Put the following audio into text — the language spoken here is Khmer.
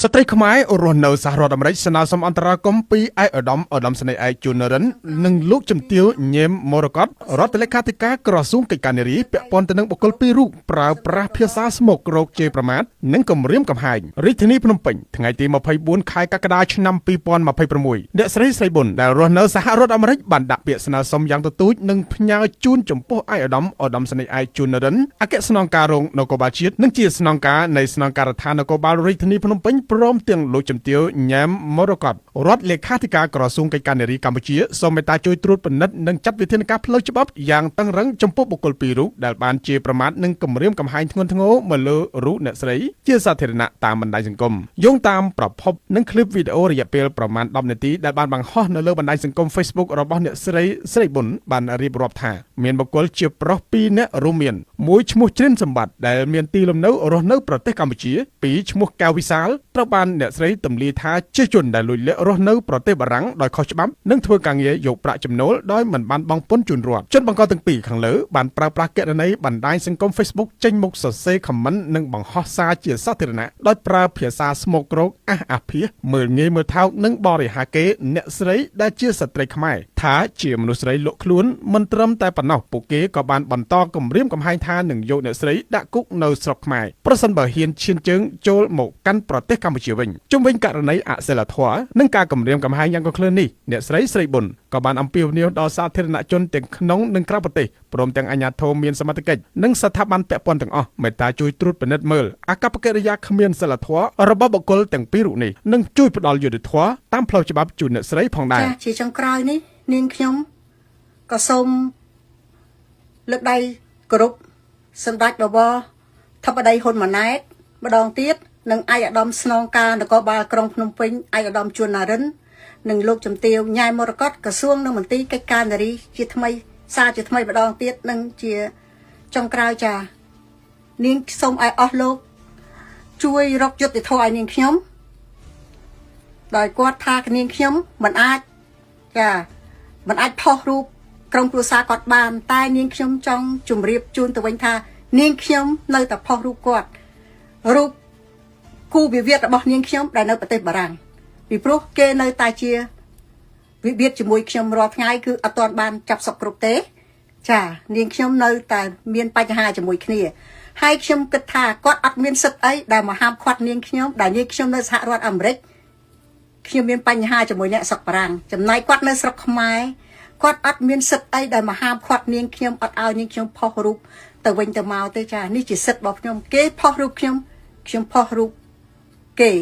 ស្ត្រីខ្មែររស់នៅសហរដ្ឋអាមេរិកស្នើសុំអន្តរាគមន៍ពីឯកឧត្តមសេនីយ៍ឯកជូនរិននិងលោកជំទាវញៀមមរកតរដ្ឋលេខាធិការក្រសួងកិច្ចការនារីពាក់ព័ន្ធទៅនឹងបុគ្គលពីររូបប្រើប្រាស់ភាសាស្មុគរោគជេរប្រមាថនិងគំរាមកំហែងរាជធានីភ្នំពេញថ្ងៃទី24ខែកក្កដាឆ្នាំ2026អ្នកស្រីប៊ុនដែលរស់នៅសហរដ្ឋអាមេរិកបានដាក់ពាក្យស្នើសុំយ៉ាងទទូចនិងផ្ញើជូនចំពោះឯកឧត្តមសេនីយ៍ឯកជូនរិនអគ្គស្នងការរងនគរបាលជាតិនិងជាស្នងការនៃស្នងការដ្ឋាននគរបាលរាជធានីភ្នំពេញព្រមទាំងលោកជំទាវញ៉ាំមរកតរដ្ឋលេខាធិការក្រសួងកិច្ចការនារីកម្ពុជាសូមមេត្តាជួយត្រួតពិនិត្យនិងចាត់វិធានការផ្លូវច្បាប់យ៉ាងតឹងរ៉ឹងចំពោះបុគ្គលពីររូបដែលបានជេរប្រមាថនិងគំរាមកំហែងធ្ងន់ធ្ងរមកលើរូបអ្នកស្រីជាសាធារណៈតាមបណ្ដាញសង្គមយោងតាមប្រភពនិងឃ្លីបវីដេអូរយៈពេលប្រមាណ10នាទីដែលបានបង្ហោះនៅលើបណ្ដាញសង្គម Facebook របស់អ្នកស្រីប៊ុនបានរៀបរាប់ថាមានបុគ្គលជាប្រុស2នាក់រួមមានមួយឈ្មោះជ្រិនសម្បត្តិដែលមានទីលំនៅរស់នៅប្រទេសកម្ពុជា2ឈ្មោះកៅវិសាលត្រូវបានអ្នកស្រីទម្លាយថាជាជនដែលលួចលាក់រស់នៅប្រទេសបារាំងដោយខុសច្បាប់និងធ្វើការងារយកប្រាក់ចំណូលដោយមិនបានបង់ពន្ធជូនរដ្ឋជនបង្កទាំងពីរខាងលើបានប្រើប្រាស់គណនីបណ្ដាញសង្គម Facebook ចេញមុខសរសេរខមមិននិងបង្ហោះសារជាសាធារណៈដោយប្រើភាសាស្មុគរោគអះអាភាសមើលងាយមើលថោកនិងបរិហាកេអ្នកស្រីដែលជាស្ត្រីខ្មែរថាជាមនុស្សស្រីលក់ខ្លួនមិនត្រឹមតែប៉ុណ្ណោះពួកគេក៏បានបន្តគំរាមកំហែងថានឹងយកអ្នកស្រីដាក់គុកនៅស្រុកខ្មែរប្រសិនបើហ៊ានឈានជើងចូលមកកាន់ប្រទេសកម្ពុជាវិញជុំវិញករណីអសិលធម៌និងការគំរាមកំហែងយ៉ាងconcernនេះអ្នកស្រីប៊ុនក៏បានអំពាវនាវដល់សាធារណជនទាំងក្នុងនិងក្រៅប្រទេសព្រមទាំងអាជ្ញាធរមានសមត្ថកិច្ចនិងស្ថាប័នពាក់ព័ន្ធទាំងអស់មេត្តាជួយត្រួតពិនិត្យមើលអាកប្បកិរិយាគ្មានសិលធម៌របស់បុគ្គលទាំងពីររូបនេះនិងជួយផ្ដល់យុត្តិធម៌តាមផ្លូវច្បាប់ជូនអ្នកស្រីផងដែរជាចុងក្រោយនេះនាងខ្ញុំក៏សូមលើកដៃគោរពសម្ដេចបវរធិបតីហ៊ុនម៉ាណែតម្ដងទៀតនិងឯកឧត្តមស្នងការនគរបាលក្រុងភ្នំពេញឯកឧត្តមជួនណារិននិងលោកជំទាវញ៉ែមរកតក្រសួងនិងមន្ត្រីកិច្ចការនារីជាថ្មីសារជាថ្មីម្ដងទៀតនិងជាចុងក្រោយចានាងសូមឲ្យអស់លោកជួយរកយុត្តិធម៌ឲ្យនាងខ្ញុំដោយគាត់ថានាងខ្ញុំមិនអាចផុសរូបក្រុមគ្រួសារគាត់បានតែនាងខ្ញុំចង់ជម្រាបជូនទៅវិញថានាងខ្ញុំនៅតែផុសរូបគាត់រូបគូវិវាទរបស់នាងខ្ញុំដែលនៅប្រទេសបារាំងពីព្រោះគេនៅតែជាវិវាទជាមួយខ្ញុំរាល់ថ្ងៃគឺអត់ទាន់បានចាប់សពគ្រប់ទេចានាងខ្ញុំនៅតែមានបញ្ហាជាមួយគ្នាហើយខ្ញុំគិតថាគាត់អត់មានសិទ្ធិអីដែលមកហាមឃាត់នាងខ្ញុំដែលនាងខ្ញុំនៅសហរដ្ឋអាមេរិកខ្ញុំមានបញ្ហាជាមួយអ្នកស្រុកបារាំងចំណែកគាត់នៅស្រុកខ្មែរគាត់អត់មានសិទ្ធិអីដែលមកហាមឃាត់នាងខ្ញុំអត់ឲ្យនាងខ្ញុំផុសរូបទៅវិញទៅមកទេចានេះជាសិទ្ធិរបស់ខ្ញុំគេផុសរូបខ្ញុំផុសរូបគេ